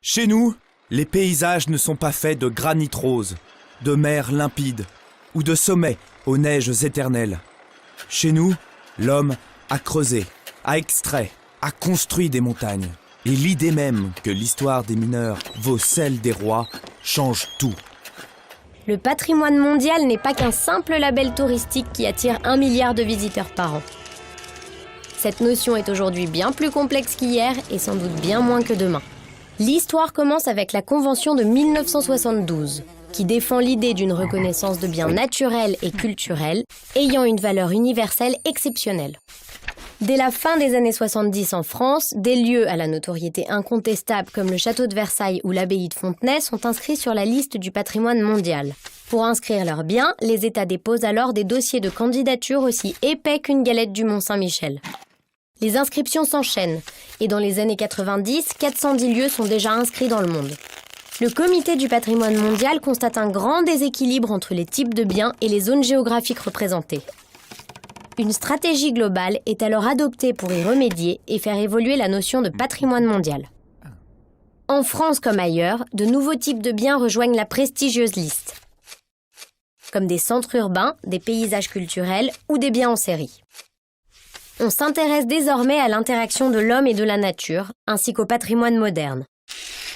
Chez nous, les paysages ne sont pas faits de granit rose, de mers limpides ou de sommets aux neiges éternelles. Chez nous, l'homme a creusé, a extrait, a construit des montagnes. Et l'idée même que l'histoire des mineurs vaut celle des rois change tout. Le patrimoine mondial n'est pas qu'un simple label touristique qui attire 1 milliard de visiteurs par an. Cette notion est aujourd'hui bien plus complexe qu'hier et sans doute bien moins que demain. L'histoire commence avec la Convention de 1972, qui défend l'idée d'une reconnaissance de biens naturels et culturels ayant une valeur universelle exceptionnelle. Dès la fin des années 70 en France, des lieux à la notoriété incontestable comme le château de Versailles ou l'abbaye de Fontenay sont inscrits sur la liste du patrimoine mondial. Pour inscrire leurs biens, les États déposent alors des dossiers de candidature aussi épais qu'une galette du Mont-Saint-Michel. Les inscriptions s'enchaînent, et dans les années 90, 410 lieux sont déjà inscrits dans le monde. Le Comité du patrimoine mondial constate un grand déséquilibre entre les types de biens et les zones géographiques représentées. Une stratégie globale est alors adoptée pour y remédier et faire évoluer la notion de patrimoine mondial. En France comme ailleurs, de nouveaux types de biens rejoignent la prestigieuse liste, comme des centres urbains, des paysages culturels ou des biens en série. On s'intéresse désormais à l'interaction de l'homme et de la nature, ainsi qu'au patrimoine moderne.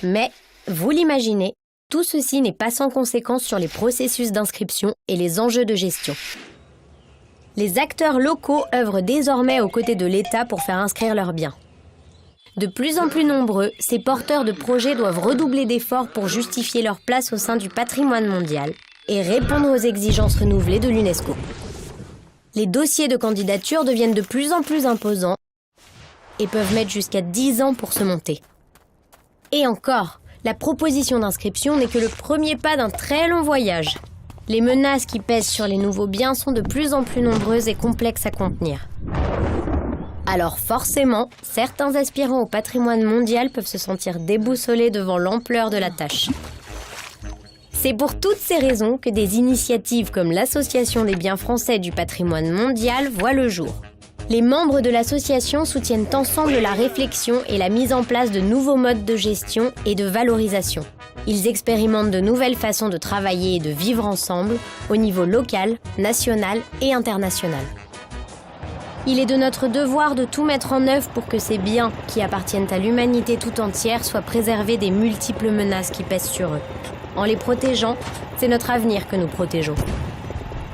Mais, vous l'imaginez, tout ceci n'est pas sans conséquence sur les processus d'inscription et les enjeux de gestion. Les acteurs locaux œuvrent désormais aux côtés de l'État pour faire inscrire leurs biens. De plus en plus nombreux, ces porteurs de projets doivent redoubler d'efforts pour justifier leur place au sein du patrimoine mondial et répondre aux exigences renouvelées de l'UNESCO. Les dossiers de candidature deviennent de plus en plus imposants et peuvent mettre jusqu'à 10 ans pour se monter. Et encore, la proposition d'inscription n'est que le premier pas d'un très long voyage. Les menaces qui pèsent sur les nouveaux biens sont de plus en plus nombreuses et complexes à contenir. Alors forcément, certains aspirants au patrimoine mondial peuvent se sentir déboussolés devant l'ampleur de la tâche. C'est pour toutes ces raisons que des initiatives comme l'Association des biens français du patrimoine mondial voient le jour. Les membres de l'association soutiennent ensemble la réflexion et la mise en place de nouveaux modes de gestion et de valorisation. Ils expérimentent de nouvelles façons de travailler et de vivre ensemble au niveau local, national et international. Il est de notre devoir de tout mettre en œuvre pour que ces biens, qui appartiennent à l'humanité tout entière, soient préservés des multiples menaces qui pèsent sur eux. En les protégeant, c'est notre avenir que nous protégeons.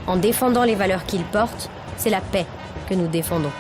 En défendant les valeurs qu'ils portent, c'est la paix que nous défendons.